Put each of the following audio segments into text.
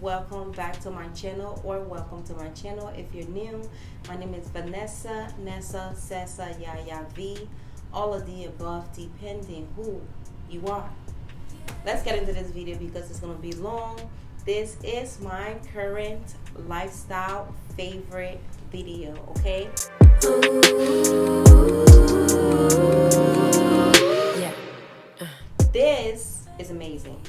welcome back to my channel, or welcome to my channel if you're new. My name is Vanessa, Nessa, Sessa, Yaya, V, all of the above depending who you are. Let's get into this video because it's going to be long. This is my current lifestyle favorite video, okay? Yeah. This is amazing.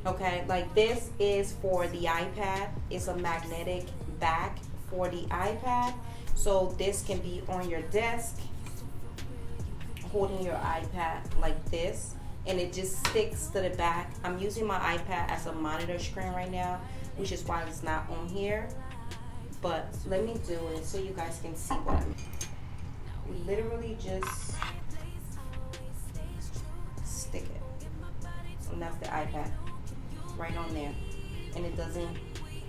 Okay, like this is for the iPad. It's a magnetic back for the iPad. So this can be on your desk, holding your iPad like this, and it just sticks to the back. I'm using my iPad as a monitor screen right now, which is why it's not on here. But let me do it so you guys can see what I mean. We literally just stick it, and that's the iPad right on there, and it doesn't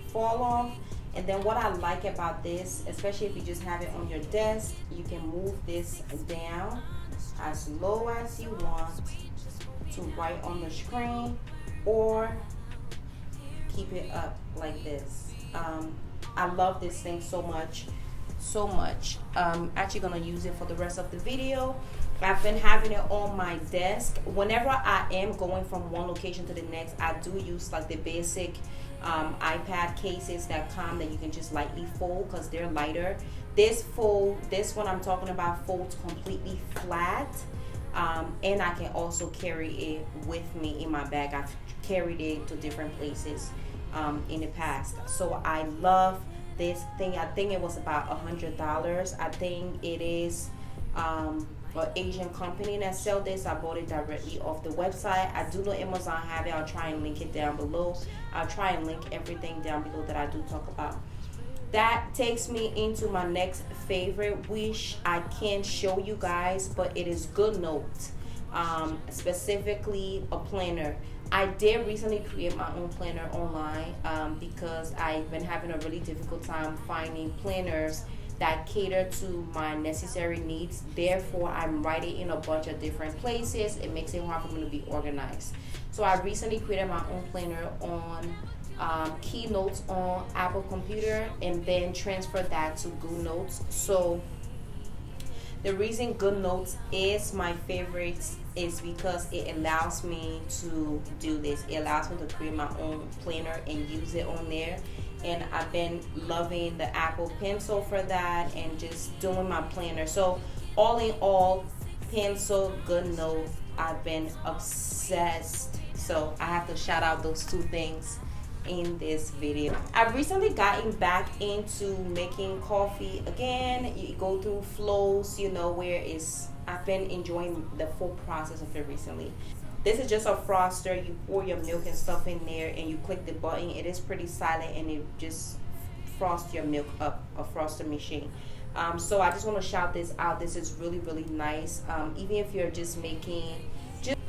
fall off. And then what I like about this, especially if you just have it on your desk, you can move this down as low as you want to right on the screen, or keep it up like this. I love this thing so much. I'm actually gonna use it for the rest of the video. I've been having it on my desk. Whenever I am going from one location to the next, I do use like the basic iPad cases that come that you can just lightly fold because they're lighter. This one I'm talking about folds completely flat, and I can also carry it with me in my bag. I've carried it to different places in the past. So I love this thing. I think it was about $100. I think it is an Asian company that sell this. I bought it directly off the website. I do know Amazon have it. I'll try and link it down below. I'll try and link everything down below that I do talk about. That takes me into my next favorite, which I can't show you guys, but it is GoodNote, specifically a planner. I did recently create my own planner online because I've been having a really difficult time finding planners that cater to my necessary needs. Therefore, I'm writing in a bunch of different places. It makes it hard for me to be organized. So I recently created my own planner on Keynotes on Apple computer, and then transferred that to GoodNotes. So the reason GoodNotes is my favorite is because it allows me to do this. It allows me to create my own planner and use it on there. And I've been loving the Apple Pencil for that, and just doing my planner. So all in all, Pencil, GoodNote, I've been obsessed. So I have to shout out those two things in this video. I've recently gotten back into making coffee again. You go through flows, you know, I've been enjoying the full process of it recently. This is just a froster. You pour your milk and stuff in there, and you click the button. It is pretty silent, and it just frosts your milk up, a froster machine. So I just want to shout this out. This is really, really nice. Even if you're just making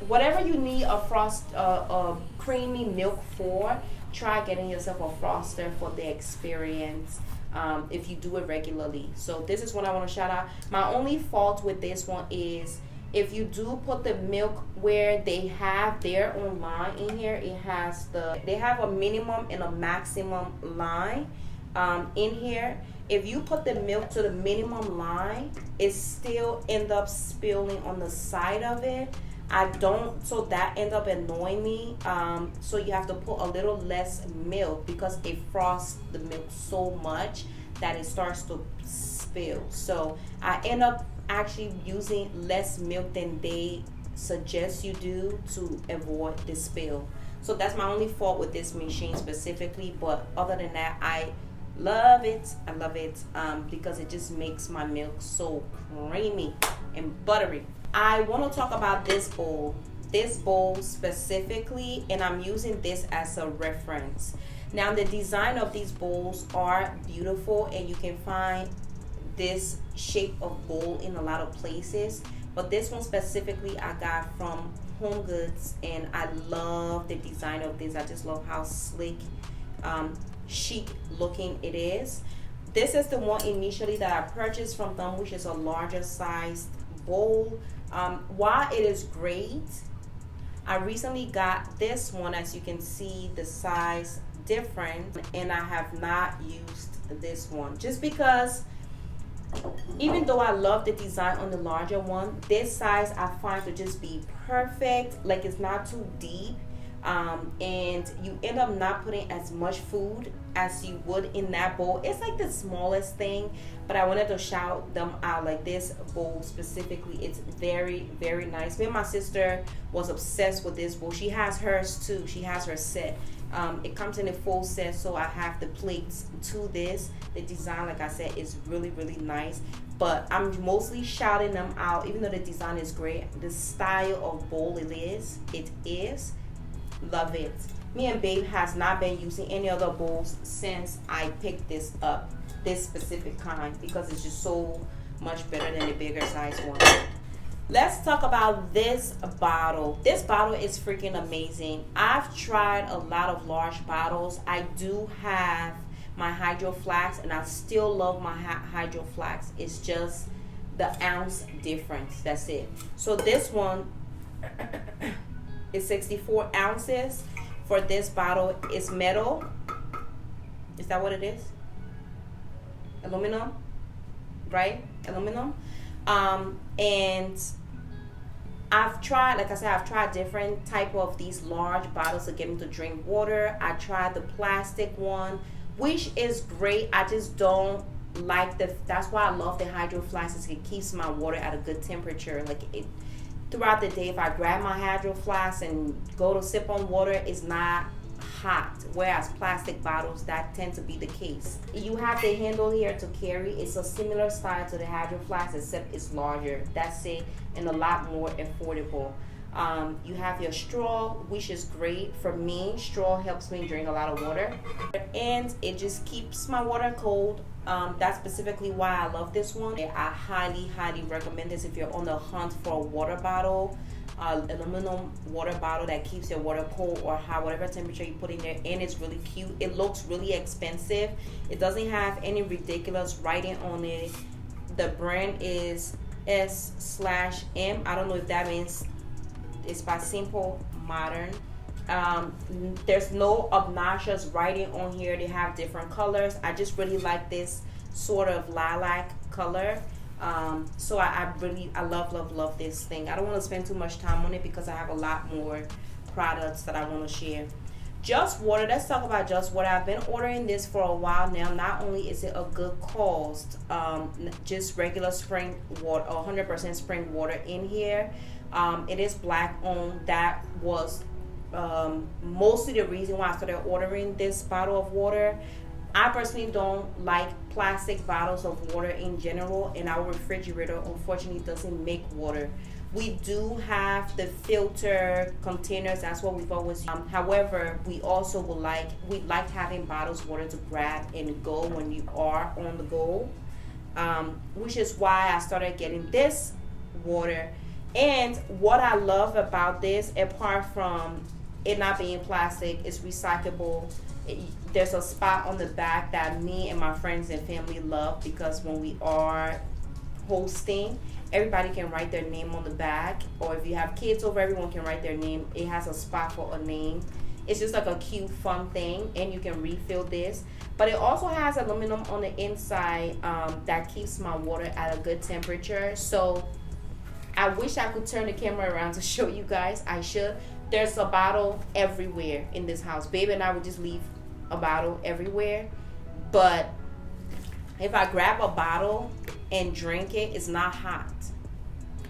whatever you need a creamy milk for, try getting yourself a froster for the experience if you do it regularly. So this is what I want to shout out. My only fault with this one is if you do put the milk where they have their own line in here, they have a minimum and a maximum line in here. If you put the milk to the minimum line, it still ends up spilling on the side of it. So that ends up annoying me. So you have to put a little less milk because it frosts the milk so much that it starts to spill. So I end up actually using less milk than they suggest you do to avoid the spill. So that's my only fault with this machine specifically. But other than that, I love it. I love it because it just makes my milk so creamy and buttery. I want to talk about this bowl specifically, and I'm using this as a reference. Now the design of these bowls are beautiful, and you can find this shape of bowl in a lot of places, but this one specifically I got from Home Goods, and I love the design of this. I just love how slick, chic looking it is. This is the one initially that I purchased from them, which is a larger sized bowl. While it is great, I recently got this one. As you can see, the size different, and I have not used this one just because even though I love the design on the larger one, this size I find to just be perfect. Like, it's not too deep, and you end up not putting as much food as you would in that bowl. It's like the smallest thing, but I wanted to shout them out. Like, this bowl specifically, it's very, very nice. Me and my sister was obsessed with this bowl. She has hers too. She has her set. It comes in a full set, so I have the plates to this. The design, like I said, is really, really nice, but I'm mostly shouting them out. Even though the design is great, the style of bowl it is, love it. Me and Babe has not been using any other bowls since I picked this up, this specific kind, because it's just so much better than the bigger size one. Let's talk about this bottle. This bottle is freaking amazing. I've tried a lot of large bottles. I do have my Hydro Flask, and I still love my Hydro Flask. It's just the ounce difference. That's it. So this one is 64 ounces. For this bottle, it's metal. Is that what it is? Aluminum, right? Aluminum. And I've tried, like I said, I've tried different type of these large bottles to get me to drink water. I tried the plastic one, which is great. I just don't like that's why I love the Hydro Flask, is it keeps my water at a good temperature. Like, it throughout the day, if I grab my Hydro Flask and go to sip on water, it's not hot, whereas plastic bottles, that tend to be the case. You have the handle here to carry. It's a similar style to the Hydro Flask, except it's larger. That's it, and a lot more affordable. You have your straw, which is great. For me, straw helps me drink a lot of water, and it just keeps my water cold. That's specifically why I love this one. I highly, highly recommend this if you're on the hunt for a water bottle, aluminum water bottle that keeps your water cold or hot, whatever temperature you put in there. And it's really cute. It looks really expensive. It doesn't have any ridiculous writing on it. The brand is S/M. I don't know if that means it's by Simple Modern. There's no obnoxious writing on here. They have different colors. I just really like this sort of lilac color. So I love this thing. I don't want to spend too much time on it because I have a lot more products that I want to share. Just Water. Let's talk about Just Water. I've been ordering this for a while now. Not only is it a good cost, just regular spring water, 100% spring water in here. It is black owned. That was mostly the reason why I started ordering this bottle of water. I personally don't like plastic bottles of water in general, and our refrigerator unfortunately doesn't make water. We do have the filter containers. That's what we've always used. However, we also we like having bottles of water to grab and go when you are on the go, which is why I started getting this water. And what I love about this, apart from it not being plastic, it's recyclable. There's a spot on the back that me and my friends and family love, because when we are hosting, everybody can write their name on the back, or if you have kids over, everyone can write their name. It has a spot for a name. It's just like a cute, fun thing, and you can refill this. But it also has aluminum on the inside that keeps my water at a good temperature. So I wish I could turn the camera around to show you guys. I should. There's a bottle everywhere in this house. Baby and I would just leave a bottle everywhere. But if I grab a bottle and drink it, it's not hot.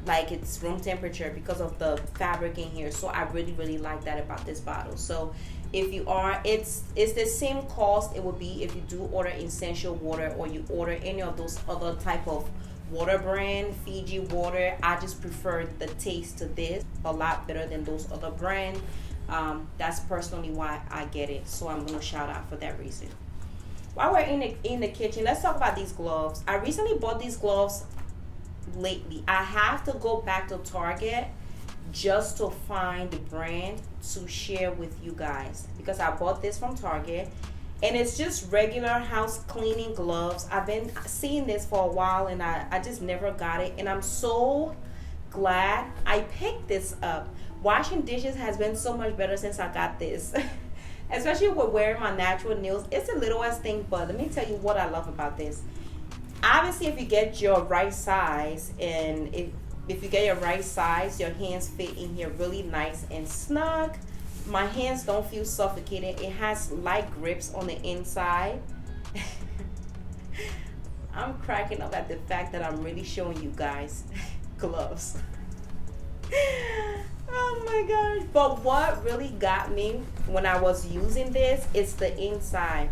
Like, it's room temperature because of the fabric in here. So I really, really like that about this bottle. So if you are, it's the same cost it would be if you do order Essential Water, or you order any of those other type of water brand, Fiji water. I just prefer the taste to this a lot better than those other brands. That's personally why I get it. So I'm gonna shout out for that reason. While we're in the kitchen, let's talk about these gloves. I recently bought these gloves lately. I have to go back to Target just to find the brand to share with you guys, because I bought this from Target. And it's just regular house cleaning gloves. I've been seeing this for a while, and I just never got it. And I'm so glad I picked this up. Washing dishes has been so much better since I got this. Especially with wearing my natural nails. It's the littlest thing, but let me tell you what I love about this. Obviously, if you get your right size, and if you get your right size, your hands fit in here really nice and snug. My hands don't feel suffocated. It has light grips on the inside. I'm cracking up at the fact that I'm really showing you guys gloves. Oh my gosh. But what really got me when I was using this is the inside.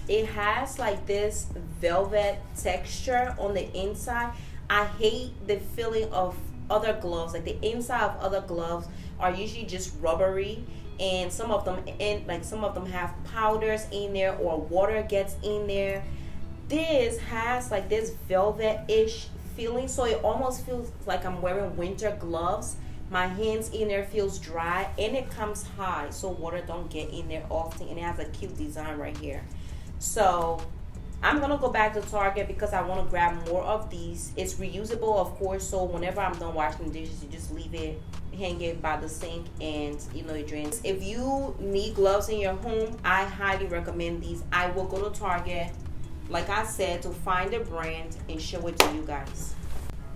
It has like this velvet texture on the inside. I hate the feeling of other gloves. Like the inside of other gloves are usually just rubbery, and some of them have powders in there or water gets in there. This has like this velvet-ish feeling, so it almost feels like I'm wearing winter gloves. My hands in there feels dry, and it comes high so water don't get in there often, and it has a cute design right here. So I'm gonna go back to Target because I want to grab more of these. It's reusable, of course, so whenever I'm done washing the dishes, you just leave it, hang it by the sink, and you know it drains. If you need gloves in your home, I highly recommend these. I will go to Target, like I said, to find a brand and show it to you guys.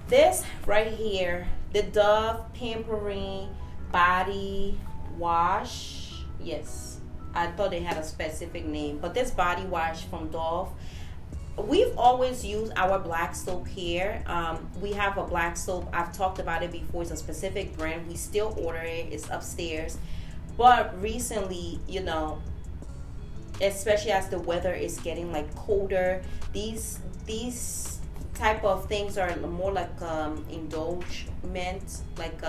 This right here, the Dove Pampering Body Wash. Yes, I thought they had a specific name, but this body wash from Dove. We've always used our black soap here. We have a black soap. I've talked about it before. It's a specific brand. We still order it. It's upstairs. But recently, you know, especially as the weather is getting like colder, these type of things are more like indulgement, like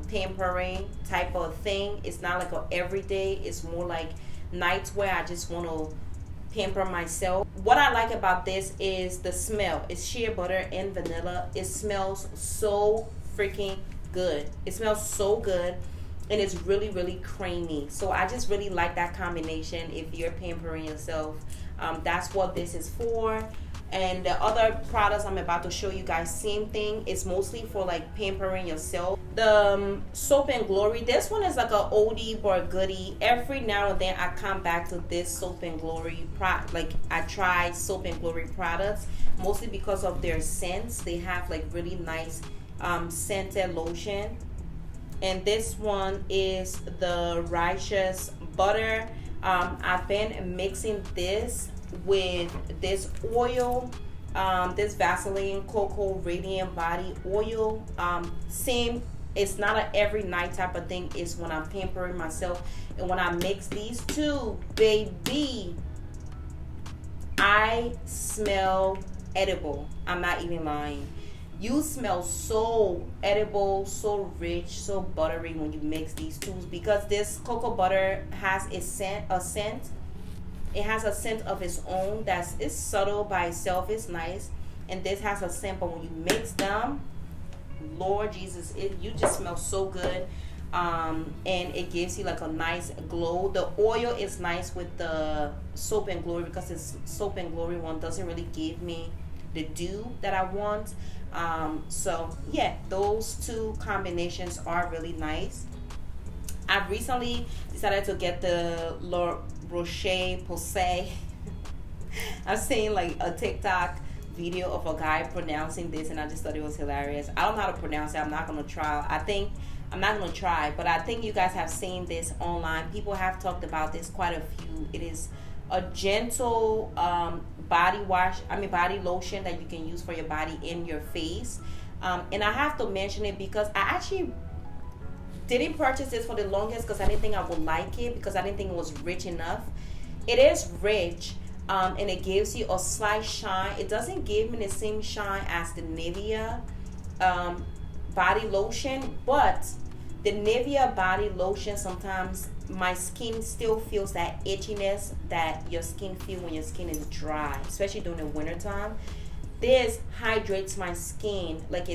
pampering type of thing. It's not like a everyday. It's more like nights where I just want to pamper myself. What I like about this is the smell. It's shea butter and vanilla. It smells so freaking good. It smells so good, and it's really, really creamy. So I just really like that combination. If you're pampering yourself, that's what this is for. And the other products I'm about to show you guys, same thing. It's mostly for like pampering yourself. The Soap and Glory, this one is like a oldie but goodie. Every now and then I come back to this Soap and Glory product. Like I try Soap and Glory products mostly because of their scents. They have like really nice scented lotion. And this one is the Righteous Butter. I've been mixing this with this oil, this Vaseline Cocoa Radiant Body Oil. Same, it's not a every night type of thing. It's when I'm pampering myself. And when I mix these two, baby, I smell edible. I'm not even lying. You smell so edible, so rich, so buttery when you mix these two, because this cocoa butter has a scent. It has a scent of its own it's subtle by itself. It's nice. And this has a scent, but when you mix them, Lord Jesus, you just smell so good. And it gives you like a nice glow. The oil is nice with the Soap and Glory because this Soap and Glory one doesn't really give me the dew that I want. So yeah, those two combinations are really nice. I've recently decided to get the Roche Posay. I've seen like a TikTok video of a guy pronouncing this, and I just thought it was hilarious. I don't know how to pronounce it. I'm not gonna try. I'm not gonna try, but I think you guys have seen this online. People have talked about this quite a few. It is a gentle body lotion that you can use for your body and your face. And I have to mention it because I actually didn't purchase this for the longest because I didn't think I would like it, because I didn't think it was rich enough. It is rich, and it gives you a slight shine. It doesn't give me the same shine as the Nivea body lotion, but the Nivea body lotion, sometimes my skin still feels that itchiness that your skin feels when your skin is dry, especially during the winter time. This hydrates my skin. Like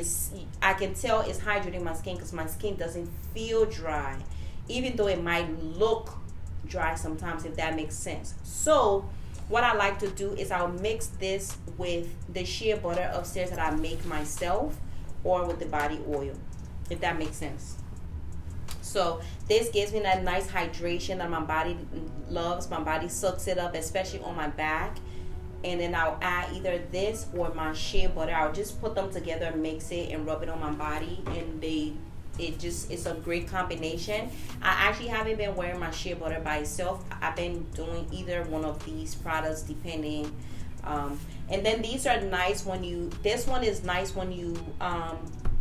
I can tell it's hydrating my skin because my skin doesn't feel dry, even though it might look dry sometimes, if that makes sense. So what I like to do is I'll mix this with the shea butter upstairs that I make myself, or with the body oil, if that makes sense. So this gives me that nice hydration that my body loves. My body sucks it up, especially on my back. And then I'll add either this or my shea butter. I'll just put them together, mix it, and rub it on my body, and it's a great combination. I actually haven't been wearing my shea butter by itself. I've been doing either one of these products depending. And then these are nice this one is nice when you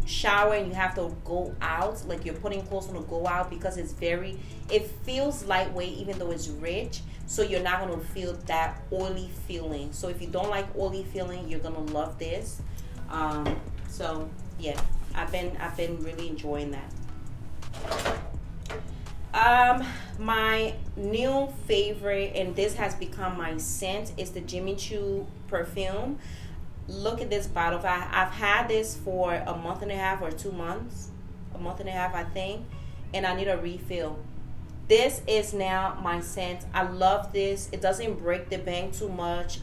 shower and you have to go out, like you're putting clothes on to go out, because it feels lightweight even though it's rich, so you're not going to feel that oily feeling. So if you don't like oily feeling, you're going to love this. So yeah, I've been really enjoying that. My new favorite, and this has become my scent, is the Choo perfume. Look at this bottle. I've had this for a month and a half or 2 months. A month and a half, I think. And I need a refill. This is now my scent. I love this. It doesn't break the bank too much.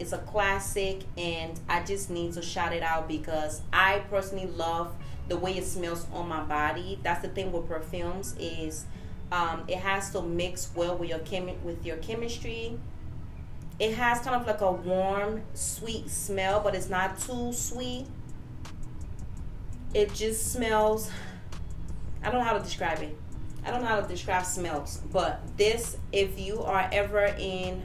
It's a classic, and I just need to shout it out because I personally love the way it smells on my body. That's the thing with perfumes is it has to mix well with your chemistry. It has kind of like a warm, sweet smell, but it's not too sweet. It just smells, I don't know how to describe it. I don't know how to describe smells, but this, if you are ever in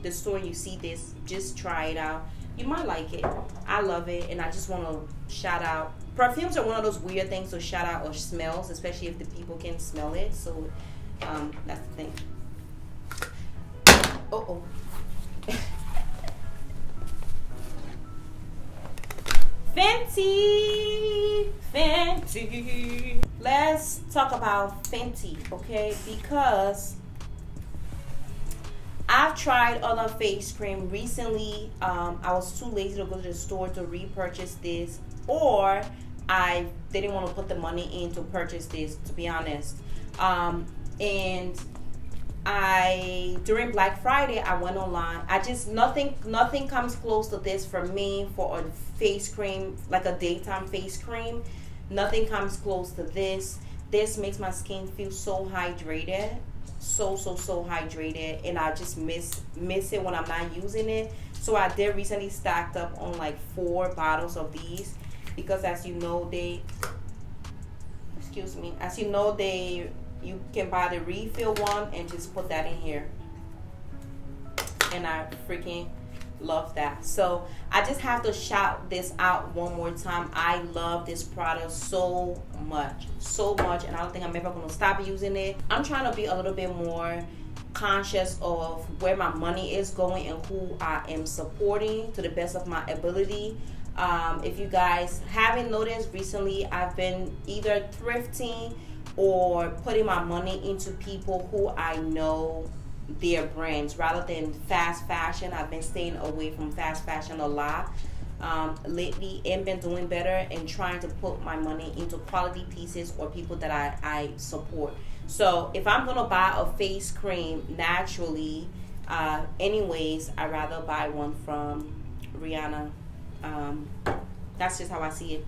the store and you see this, just try it out. You might like it. I love it, and I just want to shout out. Perfumes are one of those weird things to shout out, or smells, especially if the people can smell it. So that's the thing. Uh-oh. Fenty. Let's talk about Fenty, okay? Because I've tried other face cream recently. I was too lazy to go to the store to repurchase this, or I didn't want to put the money in to purchase this, to be honest. And during Black Friday, I went online. Nothing comes close to this for me for a face cream, like a daytime face cream. Nothing comes close to this. This makes my skin feel so hydrated, so hydrated, and I just miss it when I'm not using it. So I did recently stacked up on like 4 bottles of these, because as you know you can buy the refill one and just put that in here, and I freaking love that. So I just have to shout this out one more time. I love this product so much, and I don't think I'm ever going to stop using it. I'm trying to be a little bit more conscious of where my money is going and who I am supporting to the best of my ability. If you guys haven't noticed, recently I've been either thrifting or putting my money into people who I know their brands rather than fast fashion. I've been staying away from fast fashion a lot lately, and been doing better and trying to put my money into quality pieces or people that I support. So if I'm gonna buy a face cream naturally, anyways, I'd rather buy one from Rihanna. That's just how I see it.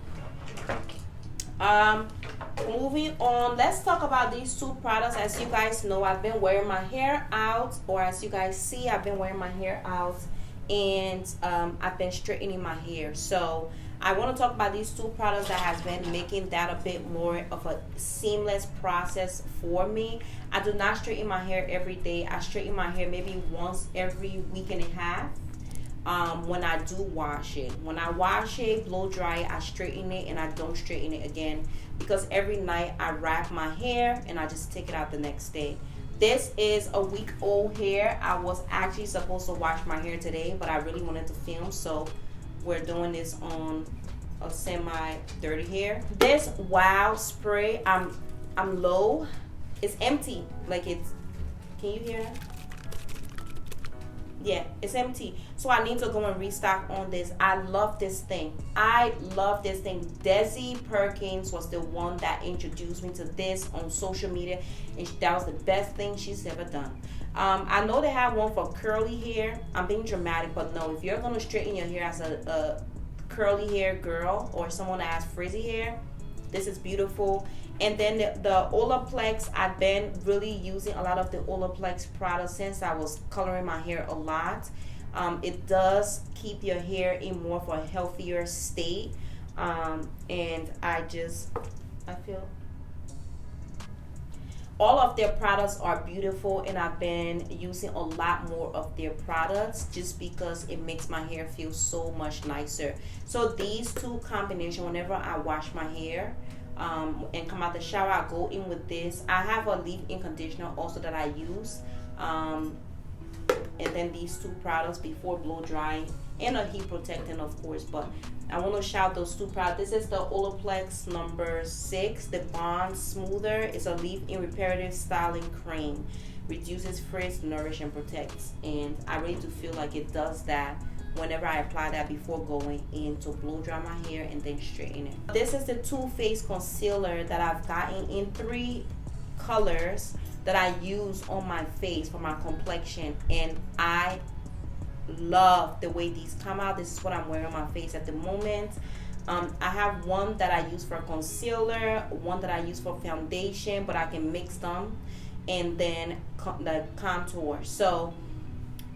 Moving on, let's talk about these 2 products. As you guys know, I've been wearing my hair out, or as you guys see, I've been wearing my hair out, and I've been straightening my hair. So I want to talk about these 2 products that has been making that a bit more of a seamless process for me. I do not straighten my hair every day. I straighten my hair maybe once every week and a half. When I do wash it. When I wash it, blow dry it, I straighten it, and I don't straighten it again, because every night I wrap my hair and I just take it out the next day. This is a week-old hair. I was actually supposed to wash my hair today, but I really wanted to film, so we're doing this on a semi-dirty hair. This Wow spray, I'm low. It's empty. Like can you hear that? Yeah, it's empty. So I need to go and restock on this. I love this thing. Desi Perkins was the one that introduced me to this on social media, and that was the best thing she's ever done. I know they have one for curly hair. I'm being dramatic, but no, if you're going to straighten your hair as a curly hair girl or someone that has frizzy hair, This is beautiful. And then the Olaplex, I've been really using a lot of the Olaplex products since I was coloring my hair a lot. It does keep your hair in more of a healthier state. And I feel all of their products are beautiful, and I've been using a lot more of their products just because it makes my hair feel so much nicer. So these two combination, whenever I wash my hair and come out the shower, I go in with this. I have a leave-in conditioner also that I use, and then these two products before blow drying, and a heat protectant, of course. But I want to shout those two products. This is the Olaplex number 6, the Bond Smoother. It's a leave-in reparative styling cream. Reduces, frizz, nourish, and protects. And I really do feel like it does that whenever I apply that before going in to blow dry my hair and then straighten it. This is the Too Faced concealer that I've gotten in 3 colors that I use on my face for my complexion, and I love the way these come out. This is what I'm wearing on my face at the moment. I have one that I use for concealer, one that I use for foundation, but I can mix them, and then the contour. So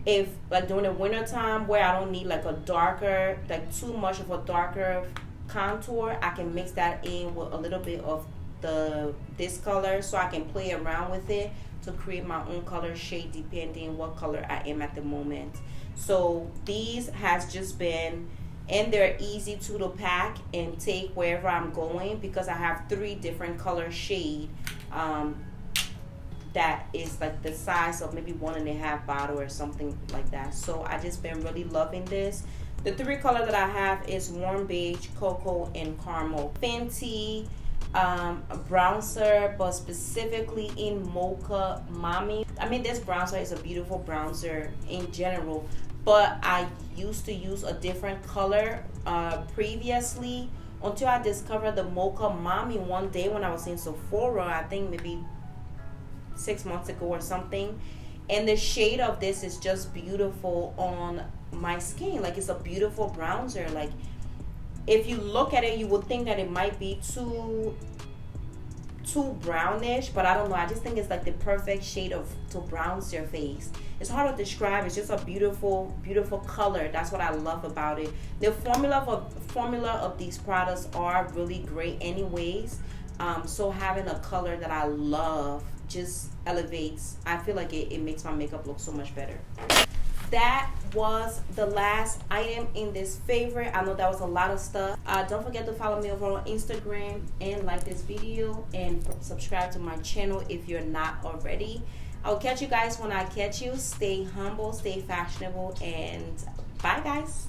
if like during the winter time where I don't need like a darker, like too much of a darker contour, I can mix that in with a little bit of this color, so I can play around with it to create my own color shade depending what color I am at the moment. So these has just been, and they're easy to pack and take wherever I'm going, because I have 3 different color shade that is like the size of maybe 1.5 bottle or something like that. So I just been really loving this. The 3 color that I have is warm beige, cocoa, and caramel. Fenty bronzer, but specifically in Mocha Mommy. I mean, this bronzer is a beautiful bronzer in general, but I used to use a different color previously until I discovered the Mocha Mommy one day when I was in Sephora, I think maybe 6 months ago or something. And the shade of this is just beautiful on my skin. Like, it's a beautiful bronzer. Like, if you look at it, you would think that it might be too brownish, but I don't know. I just think it's like the perfect shade to bronze your face. It's hard to describe. It's just a beautiful, beautiful color. That's what I love about it. The formula of these products are really great anyways. So having a color that I love just elevates. I feel like it makes my makeup look so much better. That was the last item in this favorite. I know that was a lot of stuff. Don't forget to follow me over on Instagram and like this video and subscribe to my channel if you're not already. I'll catch you guys when I catch you. Stay humble, stay fashionable, and bye guys.